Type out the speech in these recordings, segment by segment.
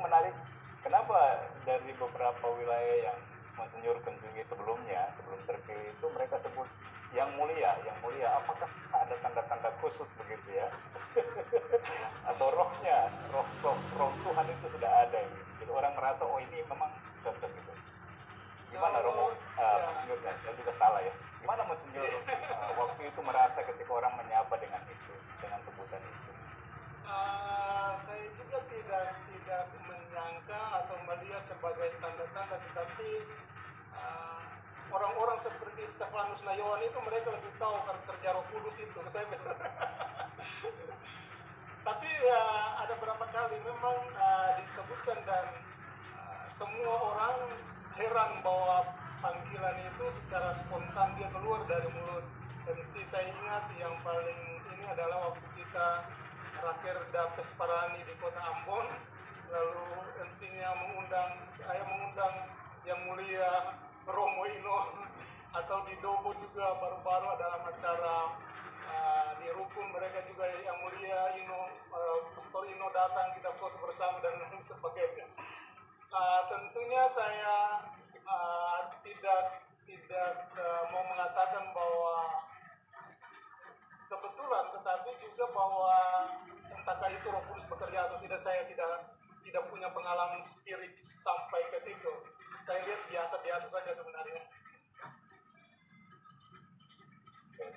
yang menarik, kenapa dari beberapa wilayah yang Monsinyur kunjungi sebelumnya, sebelum terpilih itu mereka sebut yang mulia. Apakah ada tanda-tanda khusus begitu ya? Atau rohnya, roh Tuhan itu sudah ada gitu. Jadi orang merasa oh ini memang cocok gitu. Gimana Romo? Monsinyur dan juga salah ya. Gimana Monsinyur waktu itu merasa ketika orang menyapa dengan itu, dengan sebutan itu? Saya juga tidak menyangka atau melihat sebagai tanda-tanda, tetapi orang-orang seperti Stefanus Nayawan itu mereka lebih tahu kerja Roh Kudus itu. Saya tapi ada beberapa kali memang disebutkan dan semua orang heran bahwa panggilan itu secara spontan dia keluar dari mulut MC. Saya ingat yang paling ini adalah waktu kita Rakerda Pesparani di Kota Ambon, lalu MC-nya saya mengundang yang mulia Romo Ino, atau di Dobo juga baru-baru dalam acara di Rukun mereka juga yang mulia Ino, Pastor Ino datang, kita foto bersama dan lain sebagainya. Tentunya saya tidak mau mengatakan bahwa kebetulan, tetapi juga bahwa entahkah itu Roh Kudus bekerja atau tidak, saya tidak punya pengalaman spirit sampai ke situ. Saya lihat biasa-biasa saja sebenarnya.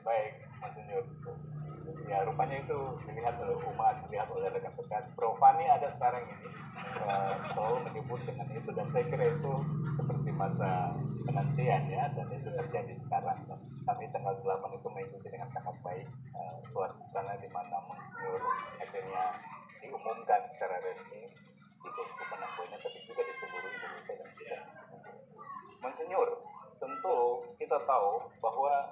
Baik, Monsinyur. Ya, rupanya itu dilihat oleh umat, dilihat oleh rekan dekat. Bro Fani ada sekarang ini selalu menyebut dengan itu, dan saya kira itu seperti masa penantian ya, dan itu terjadi sekarang. Kami tanggal 8 itu mengikuti dengan sangat baik suasana di mana Monsinyur akhirnya diumumkan secara resmi di Keuskupan Amboina, tapi juga di seluruh Indonesia dan kita. Monsinyur, tentu kita tahu bahwa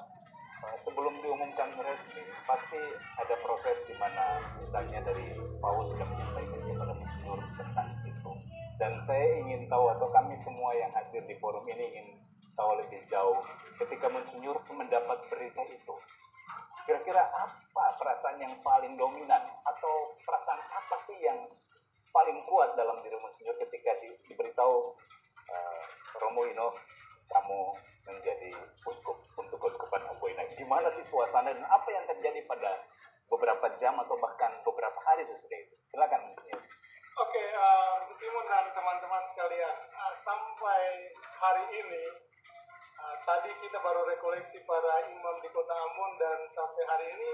sebelum diumumkan resmi pasti ada proses di mana misalnya dari Paus sudah menyampaikan kepada Monsinyur tentang itu, dan saya ingin tahu, atau kami semua yang hadir di forum ini ingin tahu lebih jauh ketika Monsinyur mendapat berita itu, kira-kira apa perasaan yang paling dominan atau perasaan apa sih yang paling kuat dalam diri Monsinyur ketika diberitahu Romo Ino, kamu menjadi uskup untuk Keuskupan Amboina? Gimana sih suasana dan apa yang terjadi pada beberapa jam atau bahkan beberapa hari sesudah itu? Silakan Monsinyur. Oke, Simon dan teman-teman sekalian, sampai hari ini tadi kita baru rekoleksi para imam di Kota Ambon, dan sampai hari ini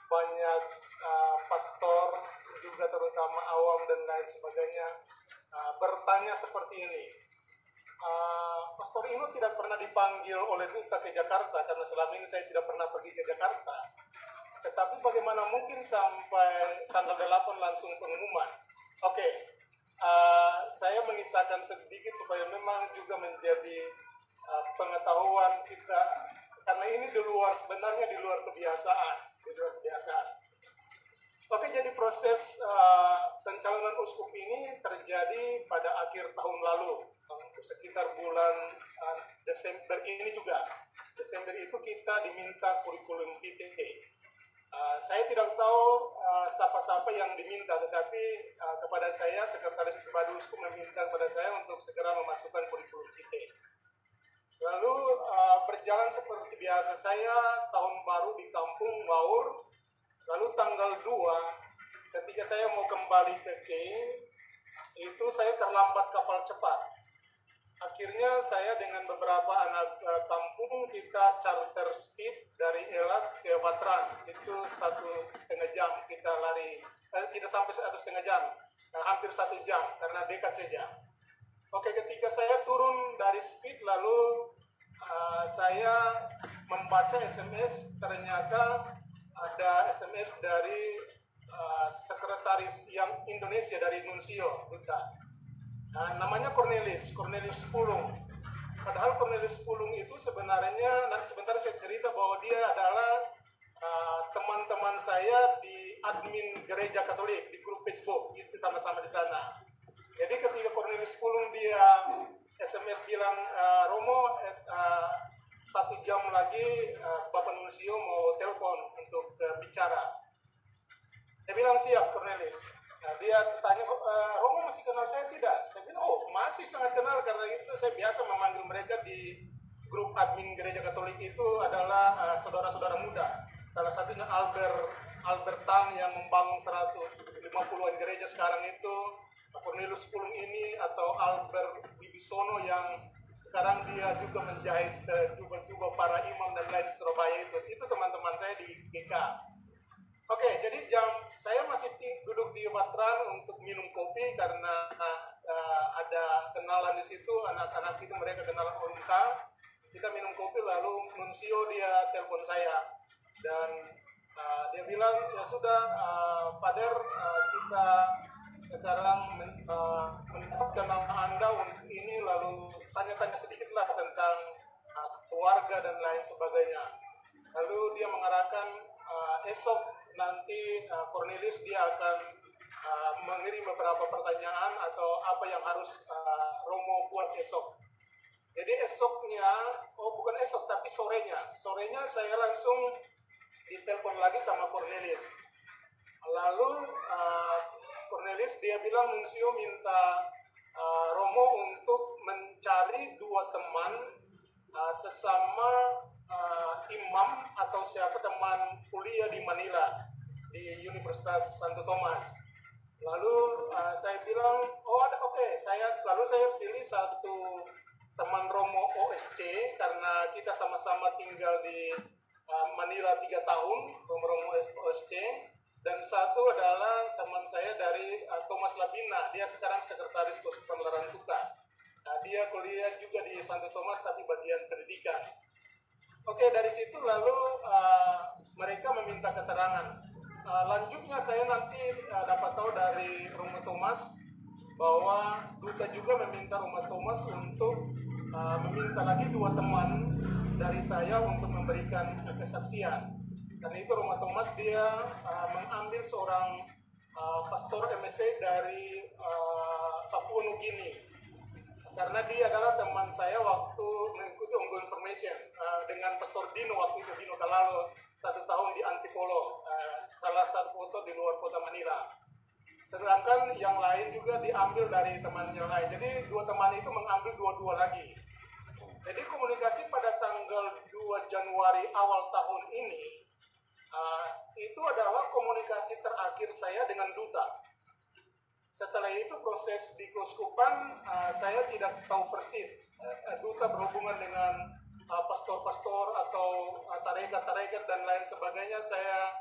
banyak pastor juga terutama awam dan lain sebagainya bertanya seperti ini. Pastor Ino tidak pernah dipanggil oleh duta ke Jakarta karena selama ini saya tidak pernah pergi ke Jakarta. Tetapi bagaimana mungkin sampai tanggal 8 langsung pengumuman? Oke, saya mengisahkan sedikit supaya memang juga menjadi pengetahuan kita, karena ini sebenarnya di luar kebiasaan. Oke, jadi proses pencalonan uskup ini terjadi pada akhir tahun lalu, sekitar bulan Desember ini juga. Desember itu kita diminta kurikulum vitae. Saya tidak tahu siapa-siapa yang diminta, tetapi kepada saya, Sekretaris Pribadi Uskup meminta kepada saya untuk segera memasukkan kurikulum vitae. Lalu berjalan seperti biasa, saya tahun baru di kampung Waur. Lalu tanggal 2, ketika saya mau kembali ke Keing, itu saya terlambat kapal cepat. Akhirnya saya dengan beberapa anak kampung, kita charter speed dari Elat ke Batran. Itu 1,5 jam kita lari, tidak sampai 1,5 jam, hampir 1 jam karena dekat saja. Oke, ketika saya turun dari speed, lalu saya membaca SMS, ternyata ada SMS dari sekretaris yang Indonesia, dari Nuncio Duta. Namanya Cornelis Pulung. Padahal Cornelis Pulung itu sebenarnya, nanti sebentar saya cerita bahwa dia adalah teman-teman saya di admin gereja Katolik di grup Facebook, itu sama-sama di sana. Jadi ketika Cornelis Pulung dia SMS bilang, Romo, 1 jam lagi Bapak Nuncio mau telepon untuk bicara. Saya bilang siap Cornelis. Nah, dia tanya, Romo masih kenal kenal saya tidak. Saya bilang, oh masih sangat kenal, karena itu saya biasa memanggil mereka di grup admin gereja Katolik itu adalah saudara-saudara muda. Salah satunya Albertan yang membangun 150-an gereja sekarang itu, Cornelius Pulung ini, atau Albert Wibisono yang sekarang dia juga menjahit jubah-jubah para imam dan lain di Surabaya itu teman-teman saya di GK. Oke, jadi saya masih duduk di Watran untuk minum kopi karena ada kenalan di situ, anak-anak itu mereka kenalan Onka. Kita minum kopi, lalu Nuncio dia telepon saya dan dia bilang, ya sudah Father, kita sekarang mendapatkan nama Anda untuk ini, lalu tanya-tanya sedikitlah tentang keluarga dan lain sebagainya. Lalu dia mengarahkan esok nanti Cornelius dia akan mengirim beberapa pertanyaan atau apa yang harus Romo buat esok. Jadi esoknya, bukan esok tapi sorenya saya langsung ditelepon lagi sama Cornelius. Lalu Cornelius dia bilang, Nuncio minta Romo untuk mencari 2 teman sesama imam atau siapa teman kuliah di Manila di Universitas Santo Tomas. Lalu saya bilang, oke. Lalu saya pilih satu teman Romo OSC karena kita sama-sama tinggal di Manila 3 tahun, Romo OSC. Dan satu adalah teman saya dari Thomas Labina, dia sekarang sekretaris Keuskupan Larantuka. Dia kuliah juga di Santo Tomas tapi bagian pendidikan. Oke, dari situ lalu mereka meminta keterangan. Lanjutnya saya nanti dapat tahu dari Romo Thomas bahwa duta juga meminta Romo Thomas untuk meminta lagi 2 teman dari saya untuk memberikan kesaksian. Karena itu Romo Thomas dia mengambil seorang pastor MSC dari Papua Nugini. Karena dia adalah teman saya waktu mengikuti Ongo Information dengan Pastor Dino waktu itu, Dino Kalalo, 1 tahun di Antipolo, salah satu kota di luar kota Manila. Sedangkan yang lain juga diambil dari temannya lain. Jadi 2 teman itu mengambil 2 lagi. Jadi komunikasi pada tanggal 2 Januari awal tahun ini, itu adalah komunikasi terakhir saya dengan duta. Setelah itu proses di Keuskupan saya tidak tahu persis. Duta berhubungan dengan pastor-pastor atau tarekat-tarekat dan lain sebagainya, saya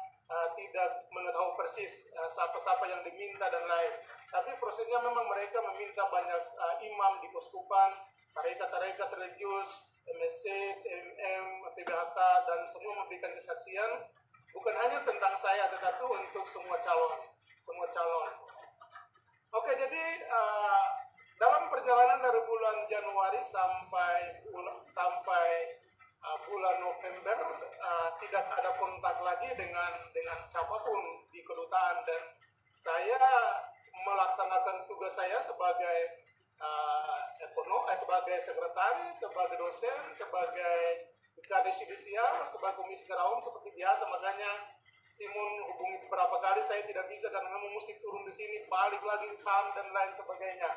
tidak mengetahui persis siapa-siapa yang diminta dan lain. Tapi prosesnya memang mereka meminta banyak imam di Keuskupan, tarekat-tarekat religius, MSC, TMM, PBHK, dan semua memberikan kesaksian. Bukan hanya tentang saya, tetapi untuk semua calon. Oke, jadi dalam perjalanan dari bulan Januari sampai bulan November tidak ada kontak lagi dengan siapapun di kedutaan, dan saya melaksanakan tugas saya sebagai sebagai sekretaris, sebagai dosen, sebagai kadis judisial, sebagai komisi keraum seperti biasa. Makanya Simon hubungi beberapa kali, saya tidak bisa karena memang mesti turun di sini, balik lagi SAM dan lain sebagainya,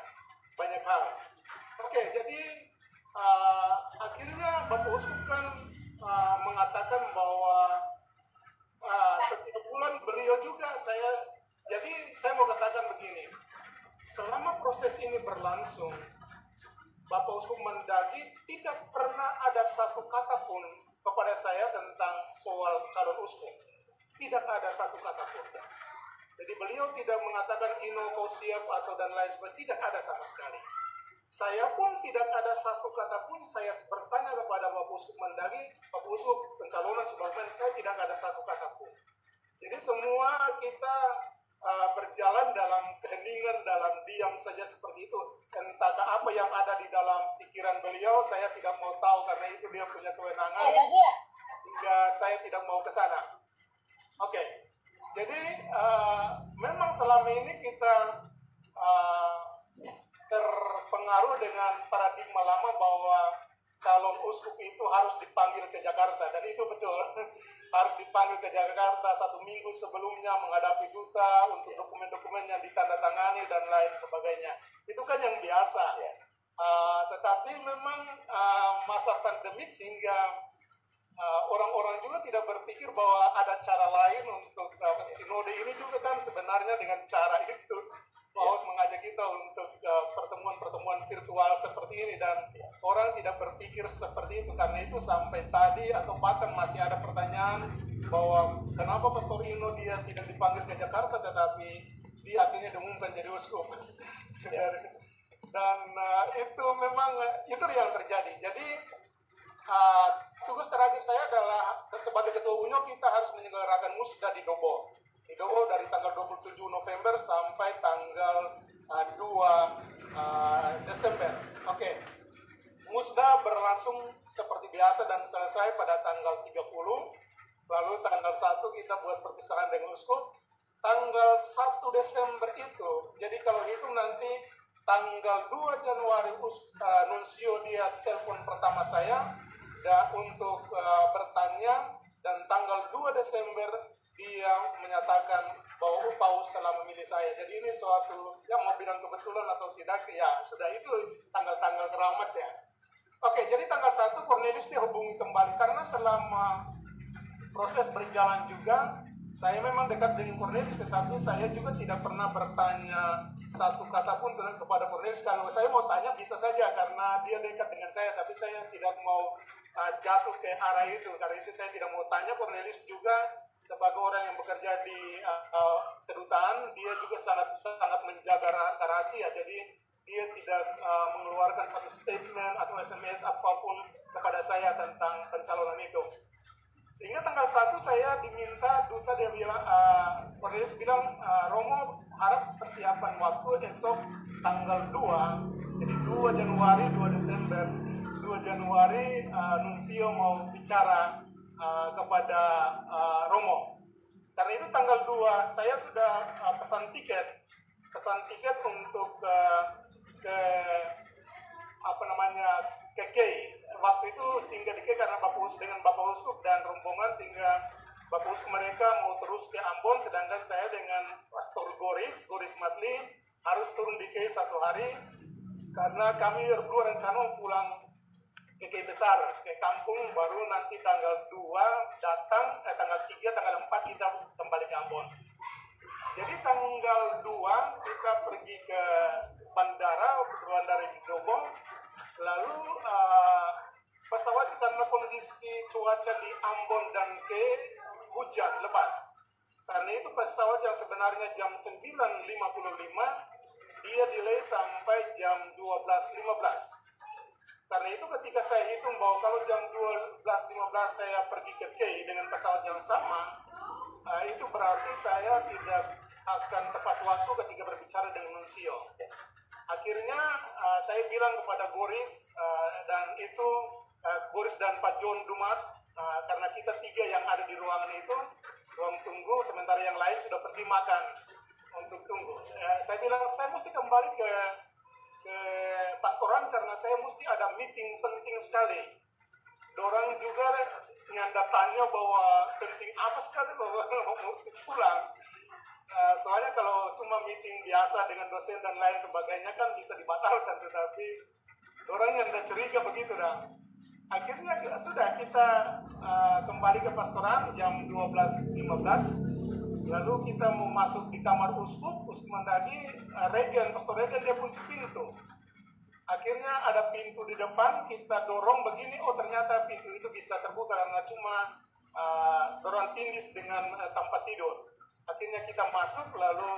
banyak hal. Oke, jadi akhirnya Bapak Uskup kan mengatakan bahwa setiap bulan beliau juga jadi saya mau katakan begini, selama proses ini berlangsung, Bapak Uskup Mendagri tidak pernah ada satu kata pun kepada saya tentang soal calon uskup. Tidak ada satu kata pun. Jadi beliau tidak mengatakan Ino kau siap atau dan lain sebagainya, tidak ada sama sekali. Saya pun tidak ada satu kata pun saya bertanya kepada Bapak Uskup Mendagri, Bapak Uskup pencalonan sebagainya, saya tidak ada satu kata pun. Jadi semua kita berjalan dalam keheningan, dalam diam saja seperti itu. Entah apa yang ada di dalam pikiran beliau, saya tidak mau tahu karena itu dia punya kewenangan. Hingga saya tidak mau ke sana. Oke, jadi memang selama ini kita terpengaruh dengan paradigma lama bahwa calon uskup itu harus dipanggil ke Jakarta, dan itu betul. Harus dipanggil ke Jakarta 1 minggu sebelumnya menghadapi duta untuk dokumen-dokumen yang ditandatangani dan lain sebagainya. Itu kan yang biasa. Tetapi memang masa pandemik sehingga orang-orang juga tidak berpikir bahwa ada cara lain untuk sinode ini juga kan sebenarnya dengan cara itu. Paus mengajak kita untuk pertemuan-pertemuan virtual seperti ini, dan orang tidak berpikir seperti itu. Karena itu sampai tadi atau bahkan masih ada pertanyaan bahwa kenapa Pastor Ino dia tidak dipanggil ke Jakarta tetapi dia akhirnya diumumkan jadi uskup. Dan itu memang itu yang terjadi. Jadi tugas terakhir saya adalah sebagai ketua UNYO kita harus menyelenggarakan musda di Dobo. Di Dobo dari tanggal 27 November sampai tanggal 2 Desember. Oke. Musda berlangsung seperti biasa dan selesai pada tanggal 30. Lalu tanggal 1 kita buat perpisahan dengan uskup. Tanggal 1 Desember itu, jadi kalau itu nanti tanggal 2 Januari Nuncio dia telepon pertama saya dan untuk bertanya, dan tanggal 2 Desember dia menyatakan bahwa Paus telah memilih saya. Jadi ini suatu yang mau bilang kebetulan atau tidak, ya sudah itu tanggal-tanggal keramat ya. Oke, jadi tanggal 1 Cornelius dia hubungi kembali karena selama proses berjalan juga saya memang dekat dengan Cornelius, tetapi saya juga tidak pernah bertanya satu kata pun kepada Cornelius. Kalau saya mau tanya bisa saja karena dia dekat dengan saya, tapi saya tidak mau jatuh ke arah itu. Karena itu saya tidak mau tanya. Cornelius juga sebagai orang yang bekerja di kedutaan, dia juga sangat menjaga rahasia. Jadi dia tidak mengeluarkan satu statement atau SMS apapun kepada saya tentang pencalonan itu. Sehingga tanggal 1 saya diminta duta, dia bilang, Cornelius bilang, Romo harap persiapan waktu esok tanggal 2, jadi 2 Januari, 2 Desember, 2 Januari Nuncio mau bicara kepada Romo. Karena itu tanggal 2 saya sudah pesan tiket untuk ke ke Kei. Waktu itu singgah di Kei karena dengan Bapak Uskup dan rombongan, sehingga Bapak Uskup mereka mau terus ke Ambon, sedangkan saya dengan Pastor Goris Matli harus turun di Kei 1 hari karena kami berdua rencana pulang ke Kei besar, ke kampung, baru nanti tanggal 2 datang, tanggal 3, tanggal 4 kita kembali ke Ambon. Jadi tanggal 2 kita pergi ke bandara di Dobo, lalu pesawat karena kondisi cuaca di Ambon dan Kei hujan lebat. Karena itu pesawat yang sebenarnya jam 9.55 dia delay sampai jam 12.15. Karena itu ketika saya hitung bahwa kalau jam 12.15 saya pergi ke Kei dengan pesawat yang sama, itu berarti saya tidak akan tepat waktu ketika berbicara dengan Nuncio. Akhirnya saya bilang kepada Goris dan itu Goris dan Pak John Dumat, karena kita 3 yang ada di ruangan itu, ruang tunggu, sementara yang lain sudah pergi makan untuk tunggu. Saya bilang saya mesti kembali ke pastoran karena saya mesti ada meeting penting sekali. Dorang juga nyanda tanya bahwa penting apa sekali bahwa mesti pulang. Soalnya kalau cuma meeting biasa dengan dosen dan lain sebagainya kan bisa dibatalkan, tetapi dorang nyanda curiga begitu dah. Akhirnya sudah kita kembali ke pastoran jam 12.15. Lalu kita mau masuk di kamar uskup mendaki, Pastor Regen dia kunci pintu. Akhirnya ada pintu di depan, kita dorong begini, oh ternyata pintu itu bisa terbuka karena cuma dorong tindis dengan tempat tidur. Akhirnya kita masuk, lalu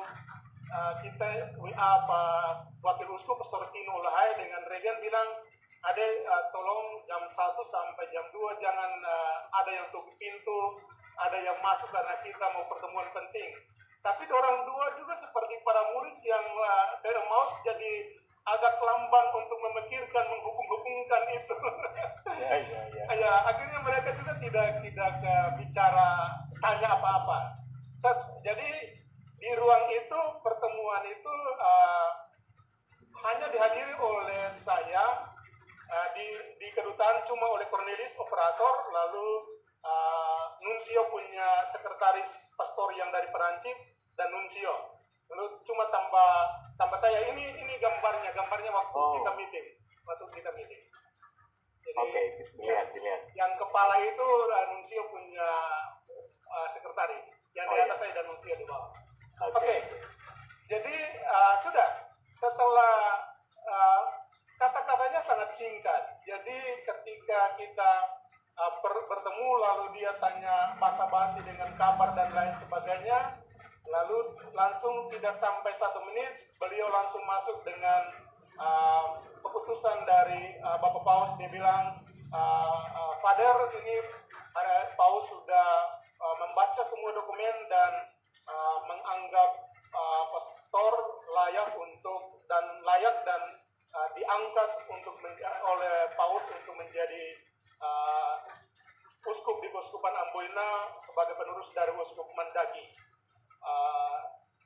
kita WA Pak Wakil Uskup Pastor Tino Lahai dengan Regen bilang, Ade tolong jam 1 sampai jam 2 jangan ada yang tutup pintu, ada yang masuk karena kita mau pertemuan penting. Tapi orang dua juga seperti para murid yang tidak mau jadi agak lamban untuk memikirkan, menghukum-hukumkan itu. Ya, akhirnya mereka juga tidak bicara, tanya apa-apa. Jadi di ruang itu, pertemuan itu hanya dihadiri oleh saya di kedutaan cuma oleh Cornelis operator, lalu Nuncio punya sekretaris pastor yang dari Perancis dan Nuncio. Lalu cuma tambah saya. Ini gambarnya waktu kita meeting. Jadi dilihat. yang kepala itu Nuncio punya sekretaris. Yang di atas saya dan Nuncio di bawah. Oke. Jadi sudah setelah kata-katanya sangat singkat. Jadi ketika kita bertemu lalu dia tanya basa-basi dengan kabar dan lain sebagainya, lalu langsung tidak sampai 1 menit beliau langsung masuk dengan keputusan dari Bapak Paus. Dia bilang, Father, ini Paus sudah membaca semua dokumen dan menganggap pastor layak dan diangkat oleh Paus untuk menjadi uskup di Keuskupan Amboina sebagai penerus dari Uskup Mandagi.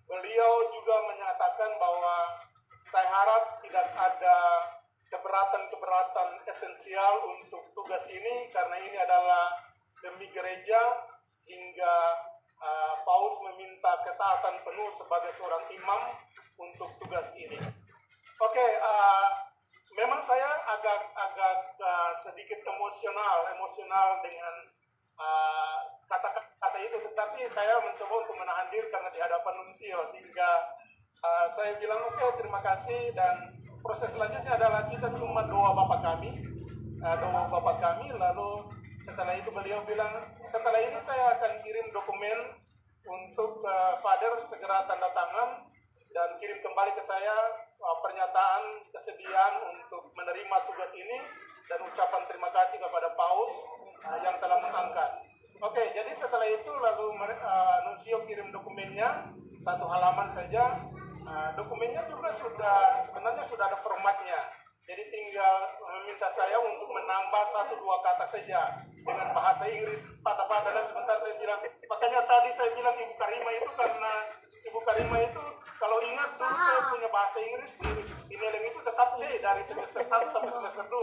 Beliau juga menyatakan bahwa saya harap tidak ada keberatan esensial untuk tugas ini karena ini adalah demi gereja, sehingga Paus meminta ketaatan penuh sebagai seorang imam untuk tugas ini. Oke, memang saya agak sedikit emosional dengan kata-kata itu, tetapi saya mencoba untuk menahan diri karena di hadapan Nuncio, sehingga saya bilang oke, terima kasih. Dan proses selanjutnya adalah kita cuma doa Bapak kami, lalu setelah itu beliau bilang, setelah ini saya akan kirim dokumen untuk Father segera tanda tangan dan kirim kembali ke saya pernyataan kesediaan untuk menerima tugas ini dan ucapan terima kasih kepada Paus yang telah mengangkat. Oke, jadi setelah itu lalu Nuncio kirim dokumennya 1 halaman saja. Dokumennya juga sebenarnya sudah ada formatnya. Jadi tinggal meminta saya untuk menambah 1-2 kata saja dengan bahasa Inggris patah-patah. Dan sebentar saya bilang, makanya tadi saya bilang Ibu Karima itu karena Ibu Karima itu kalau ingat dulu saya punya bahasa Inggris di Neleng itu tetap C dari semester 1 sampai semester 2.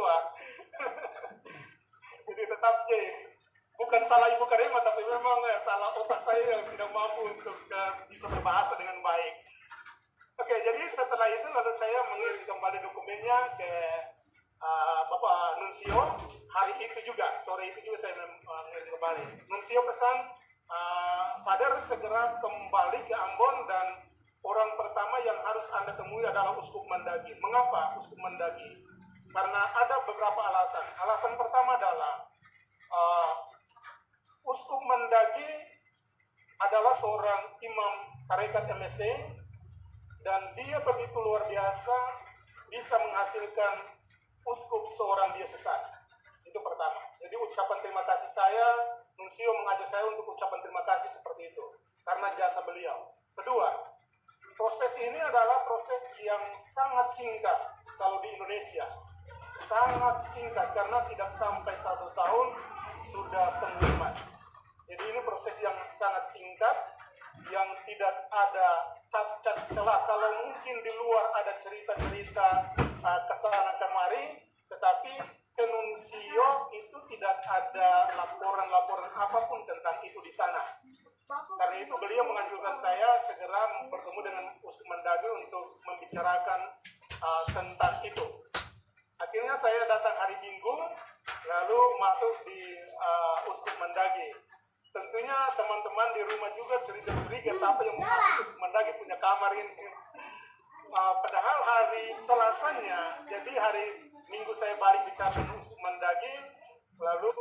Jadi tetap C. Bukan salah Ibu Karima, tapi memang salah otak saya yang tidak mampu untuk bisa berbahasa dengan baik. Oke, jadi setelah itu lalu saya mengirim kembali dokumennya ke Bapak Nuncio. Hari itu juga, sore itu juga saya mengirim kembali. Nuncio pesan, Father segera kembali ke Ambon dan orang pertama yang harus Anda temui adalah Uskup Mandagi. Mengapa Uskup Mandagi? Karena ada beberapa alasan. Alasan pertama adalah Uskup Mandagi adalah seorang imam tarekat MSC dan dia begitu luar biasa bisa menghasilkan uskup seorang diosesat. Itu pertama. Jadi ucapan terima kasih saya, Nuncio mengajak saya untuk ucapan terima kasih seperti itu karena jasa beliau. Kedua, proses ini adalah proses yang sangat singkat kalau di Indonesia. Sangat singkat karena tidak sampai 1 tahun sudah pengumuman. Jadi ini proses yang sangat singkat yang tidak ada cacat celah. Kalau mungkin di luar ada cerita-cerita kesalahan kemari, tetapi ke Nuncio itu tidak ada laporan-laporan apapun tentang itu di sana. Karena itu beliau menganjurkan saya segera bertemu dengan Uskup Mandagi untuk membicarakan tentang itu. Akhirnya saya datang hari Minggu, lalu masuk di Uskup Mandagi. Tentunya teman-teman di rumah juga curiga-curiga siapa yang mau masuk Uskup Mandagi punya kamar ini. Padahal hari Selasanya, jadi hari Minggu saya balik bicara dengan Uskup Mandagi, lalu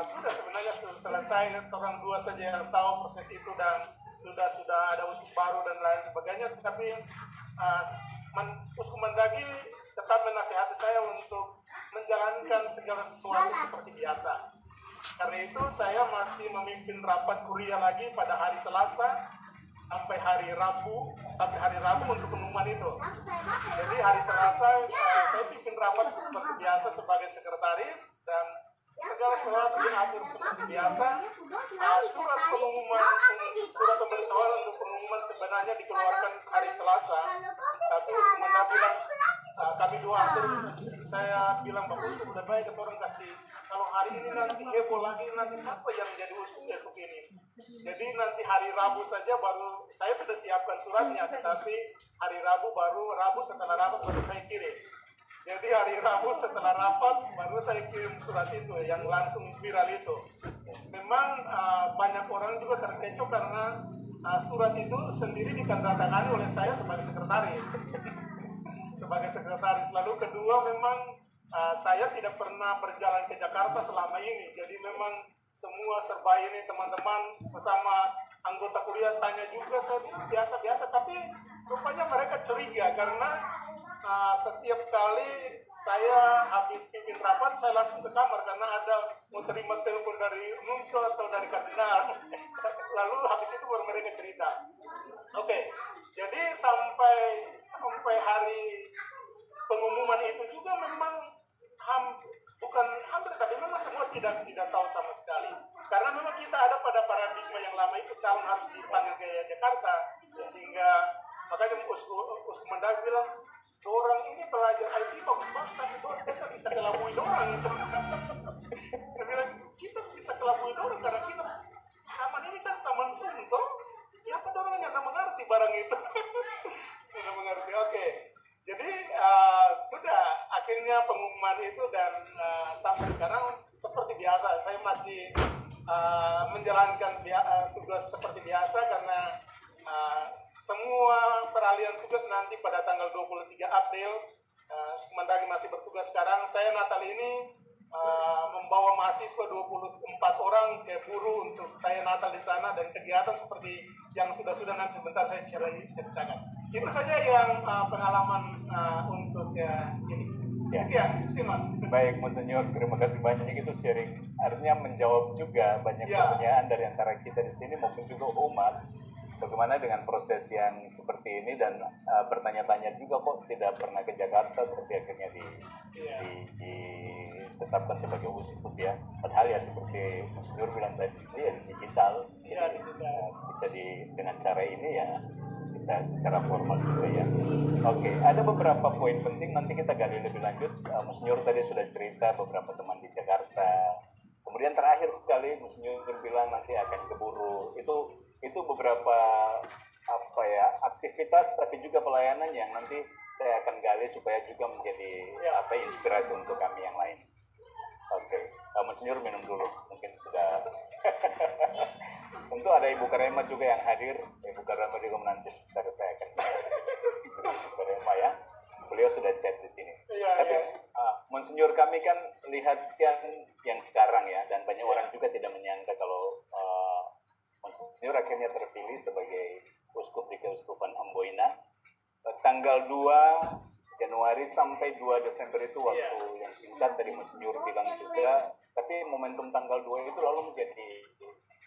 sudah sebenarnya selesai, orang 2 saja yang tahu proses itu dan sudah ada uskup baru dan lain sebagainya. Tapi Uskup Mandagi tetap menasihati saya untuk menjalankan segala sesuatu seperti biasa. Karena itu saya masih memimpin rapat kuria lagi pada hari Selasa sampai hari Rabu untuk pengumuman itu. Jadi hari Selasa saya pimpin rapat seperti biasa sebagai sekretaris dan segala sesuatu diatur seperti biasa. Surat pemberitahuan untuk pengumuman sebenarnya dikeluarkan hari Selasa, tapi Uskup Mandagi bilang kami doa terus. Saya bilang Bapak Uskup udah baik, kata orang kasih, kalau hari ini nanti heboh lagi, nanti siapa yang jadi uskup besok ini? Jadi nanti hari Rabu saja baru, saya sudah siapkan suratnya, tetapi hari Rabu setelah rapat baru saya kirim. Jadi hari Rabu setelah rapat baru saya kirim surat itu yang langsung viral itu. Memang banyak orang juga terkecoh karena surat itu sendiri ditandatangani oleh saya sebagai sekretaris. Sebagai sekretaris. Lalu kedua memang saya tidak pernah berjalan ke Jakarta selama ini. Jadi memang semua serba ini teman-teman sesama anggota kuliah tanya juga, saya bilang biasa-biasa, tapi rupanya mereka curiga karena setiap kali saya habis pimpin rapat, saya langsung ke kamar karena ada mau terima telepon dari Nuncio atau dari kardinal. Lalu habis itu baru mereka cerita. Oke, jadi sampai hari pengumuman itu juga memang bukan hampir, tapi memang semua tidak tahu sama sekali. Karena memang kita ada pada paradigma yang lama itu calon harus dipanggil ke Jakarta, sehingga makanya Uskup Mandar bilang, orang ini belajar IT bagus-bagus, tapi kita bisa kelabui orang itu. Dia bilang, kita bisa kelabui orang karena kita sama ini kan sama Zoom, toh? Siapa orang yang nggak mengerti barang itu? Nggak mengerti, oke. Jadi sudah akhirnya pengumuman itu dan sampai sekarang seperti biasa, saya masih menjalankan tugas seperti biasa karena semua peralihan tugas nanti pada tanggal 23 April. Mendagri masih bertugas sekarang. Saya Natal ini membawa mahasiswa 24 orang ke Buru untuk saya Natal di sana, dan kegiatan seperti yang sudah nanti sebentar saya ceritakan. Itu saja yang pengalaman untuk ini. Ya, Simon. Baik, Monsinyur, terima kasih banyak itu sharing. Artinya menjawab juga banyak pertanyaan dari antara kita di sini maupun juga umat. Bagaimana dengan proses yang seperti ini, dan bertanya-tanya juga kok tidak pernah ke Jakarta, tapi akhirnya ditetapkan sebagai uskup ya. Padahal ya seperti Monsinyur bilang tadi ya digital, bisa dengan cara ini ya bisa secara formal juga ya. Oke, ada beberapa poin penting nanti kita gali lebih lanjut. Monsinyur tadi sudah cerita beberapa teman di Jakarta. Kemudian terakhir sekali Monsinyur bilang nanti akan ke Buru. Itu beberapa aktivitas tapi juga pelayanan yang nanti saya akan gali supaya juga menjadi inspirasi untuk kami yang lain. Oke, Monsinyur minum dulu, mungkin sudah. Tentu ada Ibu Karema juga yang hadir. Ibu Karema juga menanti dari saya akan. Ibu Karema ya, beliau sudah chat di sini. Tapi Monsinyur kami kan lihat yang sekarang ya, dan banyak orang juga tidak menyangka kalau Monsinyur akhirnya terpilih sebagai uskup di Keuskupan Amboina tanggal 2 Januari sampai 2 Desember itu waktu yang singkat dari Monsinyur bilang juga, tapi momentum tanggal 2 itu lalu menjadi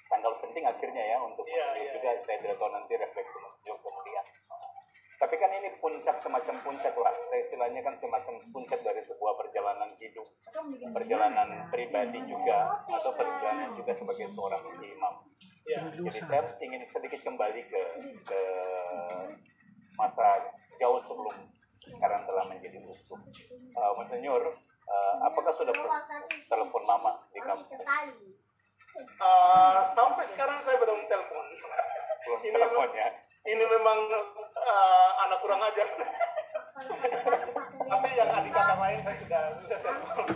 tanggal penting akhirnya ya untuk Monsinyur juga. Saya tidak tahu nanti refleksi Monsinyur kemudian. Tapi kan ini semacam puncak lah, saya istilahnya kan semacam puncak dari sebuah perjalanan hidup, perjalanan pribadi juga, atau perjalanan juga sebagai seorang imam. Jadi saya ingin sedikit kembali ke masa jauh sebelum sekarang telah menjadi uskup. Monsinyur, apakah sudah telepon mama di kampung? Sampai sekarang saya belum telepon. Belum telepon ya? Ini memang anak kurang ajar. Tapi yang adik kakak lain saya sudah telepon.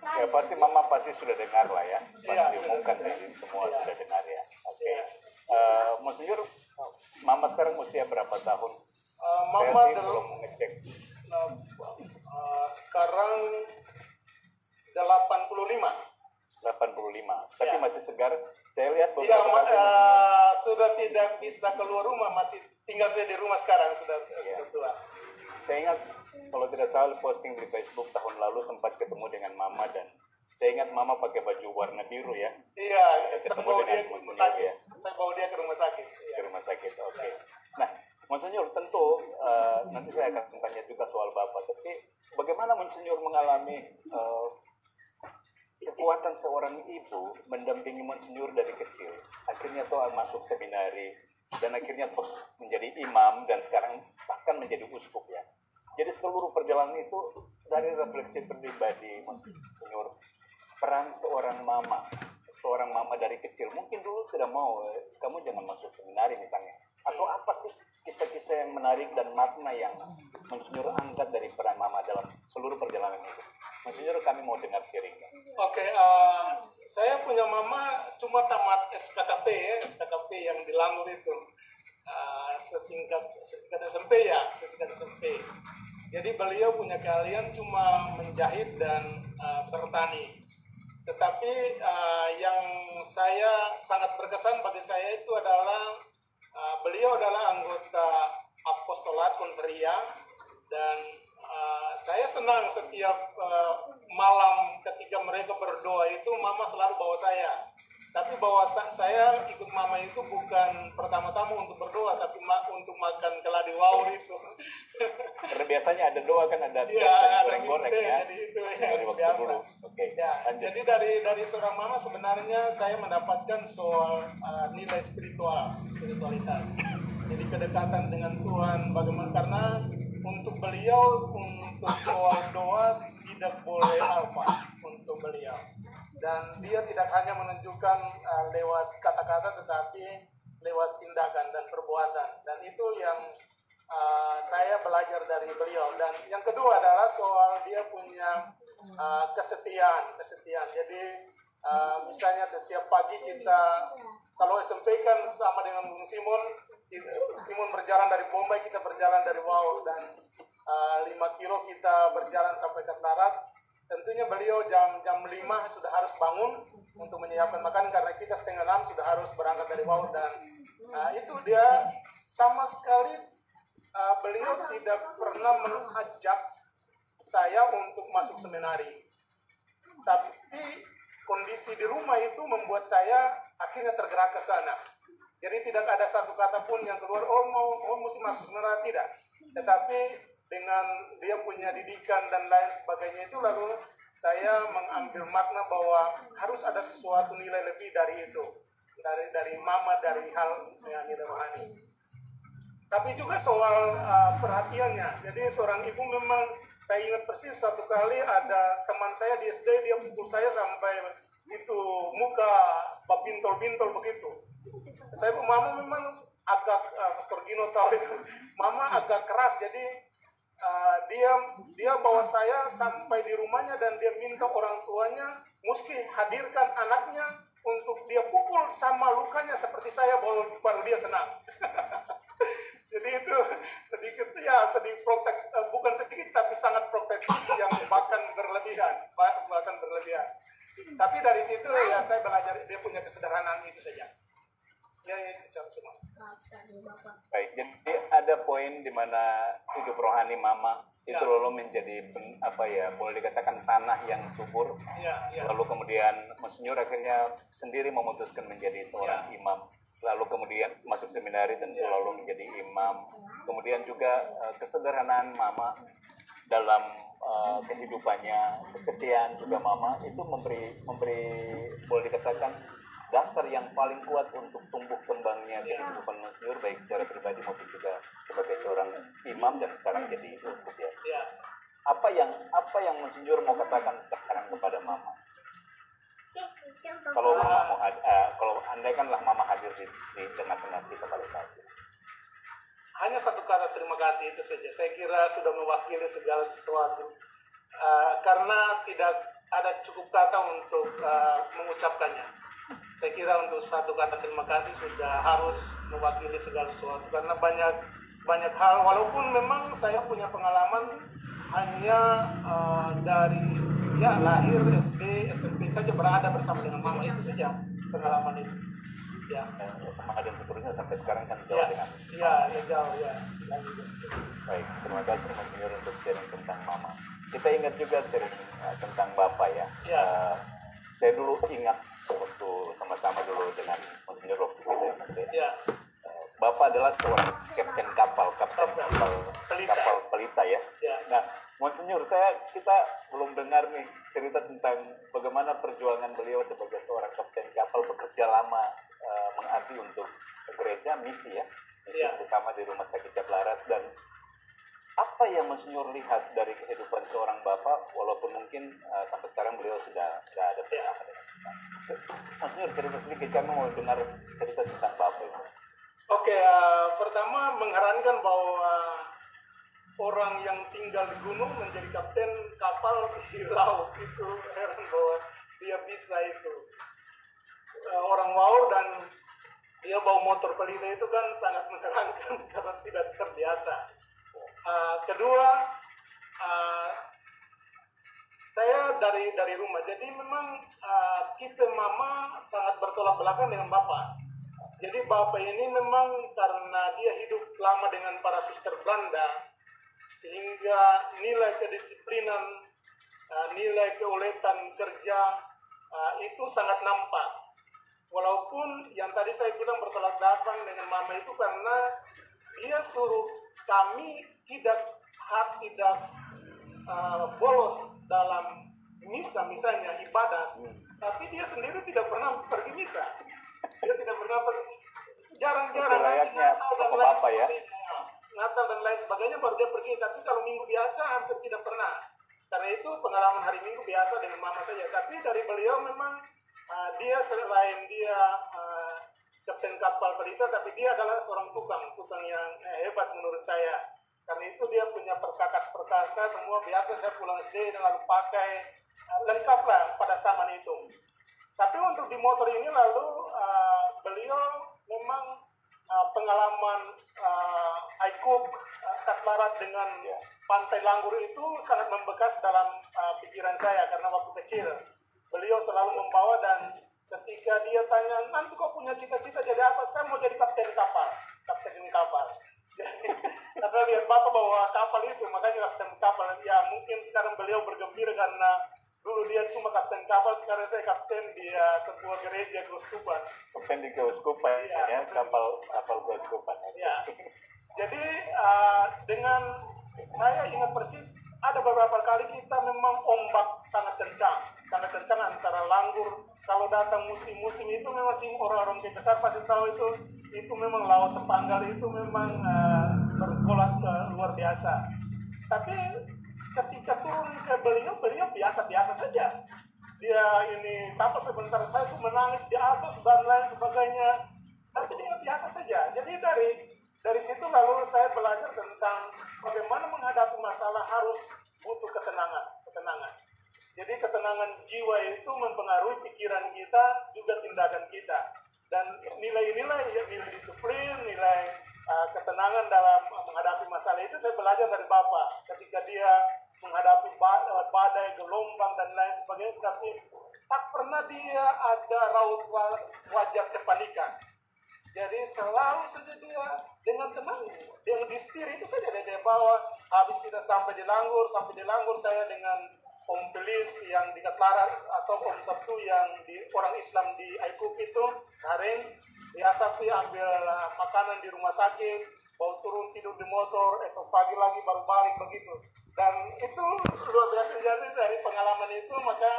Ya pasti mama pasti sudah dengar lah ya. Pasti diumumkan dari semua sudah dengar ya. Oke. Monsinyur, mama sekarang usia berapa tahun? Mama belum ngecek. Sekarang 85. Tapi masih segar. Saya lihat sudah tidak bisa keluar rumah, masih tinggal saya di rumah sekarang, sudah tua. Saya ingat kalau tidak salah posting di Facebook tahun lalu sempat ketemu dengan mama, dan saya ingat mama pakai baju warna biru ya. Iya, saya bawa dia ke rumah sakit. Ya. Saya bawa dia ke rumah sakit. Ke rumah sakit, oke. Nah, Monsinyur tentu nanti saya akan tanya juga soal Bapak, tapi bagaimana Monsinyur mengalami kekuatan seorang ibu mendampingi Monsinyur dari kecil, akhirnya soal masuk seminari, dan akhirnya terus menjadi imam, dan sekarang bahkan menjadi uskup ya. Jadi seluruh perjalanan itu dari refleksi pribadi Monsinyur, peran seorang mama dari kecil mungkin dulu tidak mau kamu jangan masuk seminari misalnya, atau apa sih kisah-kisah yang menarik dan makna yang Monsinyur angkat dari peran mama dalam seluruh perjalanan itu. Monsinyur, kami mau dengar sharingnya. Oke, saya punya mama cuma tamat SKKP yang di Langgur itu, setingkat SMP ya, setingkat SMP. Jadi beliau punya keahlian cuma menjahit dan bertani. Tetapi yang saya sangat berkesan bagi saya itu adalah beliau adalah anggota apostolat konferia, dan saya senang setiap malam ketika mereka berdoa itu mama selalu bawa saya. Tapi bawa saya ikut mama itu bukan pertama-tama untuk berdoa, tapi untuk makan keladi wawur itu. Karena biasanya ada doa kan, ada goreng-goreng ya. Jadi itu dari waktu biasa. dulu. Oke. Ya, jadi dari seorang mama sebenarnya saya mendapatkan soal nilai spiritualitas. Jadi kedekatan dengan Tuhan, bagaimana, karena untuk beliau, untuk soal doa tidak boleh alpa untuk beliau. Dan dia tidak hanya menunjukkan lewat kata-kata, tetapi lewat tindakan dan perbuatan. Dan itu yang saya belajar dari beliau. Dan yang kedua adalah soal dia punya kesetiaan. Jadi misalnya setiap pagi kita, kalau SMP kan sama dengan Bung Simon berjalan dari Bombay, kita berjalan dari Wau, dan 5 kilo kita berjalan sampai ke darat. Tentunya beliau jam 5 sudah harus bangun untuk menyiapkan makan, karena kita setengah 6 sudah harus berangkat dari Wau. Dan itu dia sama sekali beliau tidak pernah mengajak saya untuk masuk seminari. Tapi kondisi di rumah itu membuat saya akhirnya tergerak ke sana. Jadi tidak ada satu kata pun yang keluar, mesti masuk seminari, tidak. Tetapi dengan dia punya didikan dan lain sebagainya itu, lalu saya mengambil makna bahwa harus ada sesuatu nilai lebih dari itu, dari mama, dari hal nilai rohani. Tapi juga soal perhatiannya. Jadi seorang ibu memang, saya ingat persis satu kali ada teman saya di SD, dia pukul saya sampai itu muka bintol-bintol begitu. Saya mama memang agak, Pastor Gino tahu itu, mama agak keras. Jadi dia bawa saya sampai di rumahnya, dan dia minta orang tuanya mesti hadirkan anaknya untuk dia pukul sama lukanya seperti saya, baru dia senang. Jadi itu sedikit protek, bukan sedikit tapi sangat protektif, yang bahkan berlebihan. Tapi dari situ ya saya belajar dia punya kesederhanaan itu saja. Ya itu semua. Baik, jadi ada poin di mana hidup rohani mama itu lalu menjadi boleh dikatakan tanah yang subur. Lalu kemudian Monsinyur akhirnya sendiri memutuskan menjadi seorang imam. Lalu kemudian masuk seminari tentu lalu menjadi imam. Kemudian juga kesederhanaan mama dalam kehidupannya, kesetiaan juga mama itu memberi boleh dikatakan dasar yang paling kuat untuk tumbuh kembangnya kehidupan Monsinyur, baik secara pribadi maupun juga sebagai seorang imam dan sekarang jadi uskup ya. Apa yang Monsinyur mau katakan sekarang kepada mama? Kalau mama mau kalau andaikanlah mama hadir di tengah-tengah kita pada saat itu. Hanya satu kata terima kasih itu saja. Saya kira sudah mewakili segala sesuatu. Karena tidak ada cukup kata untuk mengucapkannya. Saya kira untuk satu kata terima kasih sudah harus mewakili segala sesuatu, karena banyak hal, walaupun memang saya punya pengalaman hanya dari lahir SD, SMP saja berada bersama dengan mama, itu saja pengalaman itu. Ya. Semangat dan seterusnya sampai sekarang kan jauh dengan. Jauh ya. Baik, terima kasih Monsinyur untuk sharing tentang mama. Kita ingat juga sharing tentang bapak ya. Saya dulu ingat waktu sama-sama dulu dengan Monsinyur waktu itu ya. Bapak adalah seorang kapten kapal pelita ya. Nah, Monsinyur, kita belum dengar nih cerita tentang bagaimana perjuangan beliau sebagai seorang kapten kapal bekerja lama mengabdi untuk gereja misi ya, terutama di Rumah Sakit Jablarat, dan apa yang Monsinyur lihat dari kehidupan seorang bapak, walaupun mungkin sampai sekarang beliau sudah ada bersama dengan kita. Monsinyur cerita sedikit, kami mau dengar cerita tentang bapak itu. Oke, pertama mengherankan bahwa orang yang tinggal di gunung menjadi kapten kapal di laut, itu heran bahwa dia bisa itu. Orang Waur dan dia bawa motor pelita itu kan sangat menyenangkan karena tidak terbiasa. Kedua, saya dari rumah, jadi memang kita mama sangat bertolak belakang dengan bapak. Jadi bapak ini memang karena dia hidup lama dengan para suster Belanda, sehingga nilai kedisiplinan, nilai keuletan kerja itu sangat nampak. Walaupun yang tadi saya bilang bertolak belakang dengan mama itu karena dia suruh kami tidak bolos dalam misa, misalnya ibadat, tapi dia sendiri tidak pernah pergi misa. Dia tidak pernah jarang-jarang Natal dan lain sebagainya baru dia pergi, tapi kalau minggu biasa hampir tidak pernah. Karena itu pengalaman hari Minggu biasa dengan mama saja. Tapi dari beliau memang dia selain dia kapten kapal pelita, tapi dia adalah seorang tukang yang hebat menurut saya. Karena itu dia punya perkakas semua biasa. Saya pulang SD dan lalu pakai lengkap lah pada zaman itu. Tapi untuk di motor ini lalu beliau memang pengalaman Aikub Katlarat dengan Pantai Langgur itu sangat membekas dalam pikiran saya karena waktu kecil beliau selalu membawa, dan ketika dia tanya, nanti kau punya cita-cita jadi apa? Saya mau jadi kapten kapal. Karena lihat bapak bawa kapal itu, makanya kapten kapal. Ya mungkin sekarang beliau bergembira karena dulu dia cuma kapten kapal, sekarang saya kapten di sebuah gereja keuskupan. Kapten di keuskupan, ya, kapal keuskupan. Ya. Jadi dengan saya ingat persis ada beberapa kali kita memang ombak sangat kencang antara Langgur. Kalau datang musim-musim itu memang orang-orang besar pasti tahu itu memang laut Sepanggal itu memang bergolak luar biasa. Tapi ketika turun ke beliau biasa-biasa saja. Dia ini kapal sebentar saya menangis di atas dan lain sebagainya. Tapi dia biasa saja. Jadi dari situ lalu saya belajar tentang bagaimana menghadapi masalah harus butuh ketenangan. Jadi ketenangan jiwa itu mempengaruhi pikiran kita, juga tindakan kita. Dan nilai-nilai disiplin, nilai ketenangan dalam menghadapi masalah itu saya belajar dari Bapak. Ketika dia menghadapi badai, gelombang, dan lain sebagainya, tapi tak pernah dia ada raut wajah kepanikan. Jadi selalu saja dia dengan tenang, dengan distir itu saja dia bawa. Habis kita sampai di Langgur saya dengan Om Felis yang di Katlarat atau Om Sabtu yang di orang Islam di Aikub itu sering biasa ambil makanan di rumah sakit, bawa turun tidur di motor, esok pagi lagi baru balik begitu. Dan itu luar biasa. Jadi dari pengalaman itu maka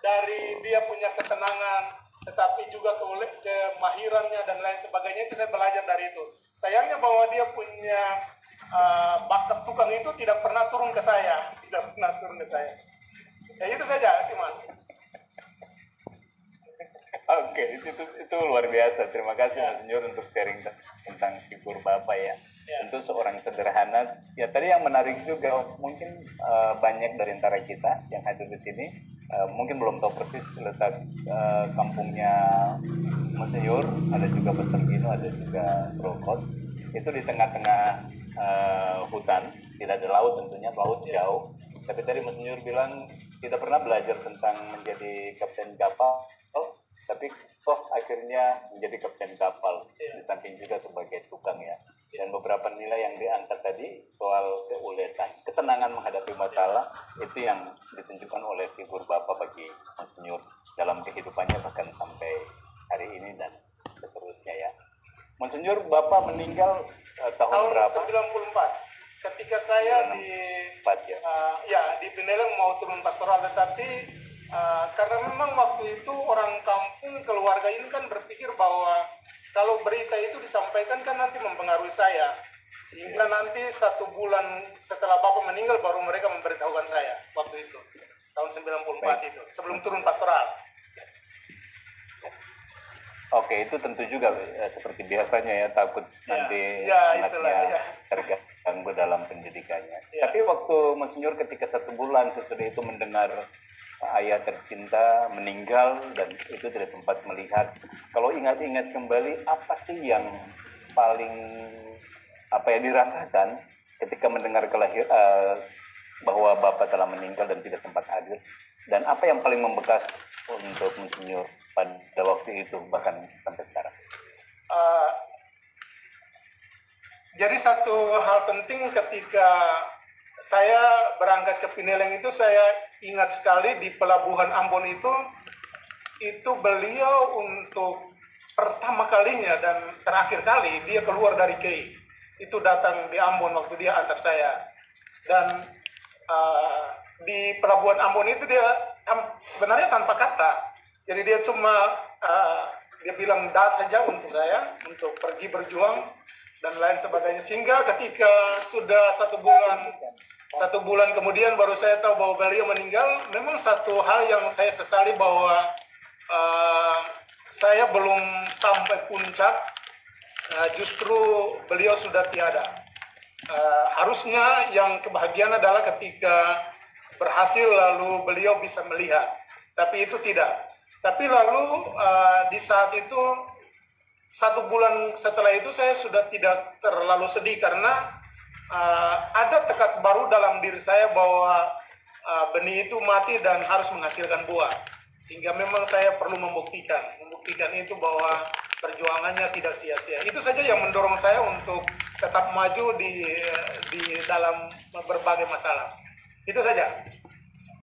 dari dia punya ketenangan, tetapi juga kemahirannya dan lain sebagainya, itu saya belajar dari itu. Sayangnya bahwa dia punya bakat tukang itu tidak pernah turun ke saya. Ya itu saja, Siman. Oke, itu luar biasa. Terima kasih Monsinyur untuk sharing tentang figur Bapak ya. Tentu seorang sederhana. Ya tadi yang menarik juga mungkin banyak dari antara kita yang hadir di sini mungkin belum tahu persis letak kampungnya Monsinyur. Ada juga Betergino, ada juga Prokot. Itu di tengah-tengah hutan, tidak ada laut tentunya, laut jauh. Tapi tadi Monsinyur bilang tidak pernah belajar tentang menjadi kapten kapal, tapi toh akhirnya menjadi kapten kapal, di samping juga sebagai tukang ya. Dan beberapa nilai yang diangkat tadi soal keuletan, ketenangan menghadapi masalah, itu yang ditunjukkan oleh figur Bapak bagi Monsinyur dalam kehidupannya bahkan sampai hari ini dan seterusnya ya. Monsinyur, Bapak meninggal tahun berapa? 94. Ketika saya di Pineleng mau turun pastoral, tetapi karena memang waktu itu orang kampung, keluarga ini kan berpikir bahwa kalau berita itu disampaikan kan nanti mempengaruhi saya. Sehingga nanti 1 bulan setelah Bapak meninggal baru mereka memberitahukan saya waktu itu, tahun 94 itu, sebelum turun pastoral. Oke, itu tentu juga seperti biasanya ya, takut nanti anaknya terganggu dalam pendidikannya. Tapi waktu Monsinyur ketika 1 bulan sesudah itu mendengar ayah tercinta meninggal dan itu tidak sempat melihat, kalau ingat-ingat kembali apa sih yang paling dirasakan ketika mendengar bahwa Bapak telah meninggal dan tidak sempat hadir, dan apa yang paling membekas untuk Monsinyur pada waktu itu bahkan sampai sekarang? Jadi satu hal penting ketika saya berangkat ke Pineleng itu, saya ingat sekali di pelabuhan Ambon itu beliau untuk pertama kalinya dan terakhir kali dia keluar dari KEI. Itu datang di Ambon waktu dia antar saya. Dan di pelabuhan Ambon itu dia sebenarnya tanpa kata. Jadi dia cuma dia bilang dah saja untuk saya, untuk pergi berjuang dan lain sebagainya. Sehingga ketika sudah 1 bulan kemudian baru saya tahu bahwa beliau meninggal. Memang satu hal yang saya sesali bahwa saya belum sampai puncak, justru beliau sudah tiada. Harusnya yang kebahagiaan adalah ketika berhasil lalu beliau bisa melihat, tapi itu tidak. Tapi lalu di saat itu 1 bulan setelah itu saya sudah tidak terlalu sedih karena ada tekad baru dalam diri saya bahwa benih itu mati dan harus menghasilkan buah. Sehingga memang saya perlu membuktikan itu bahwa perjuangannya tidak sia-sia. Itu saja yang mendorong saya untuk tetap maju di dalam berbagai masalah. Itu saja.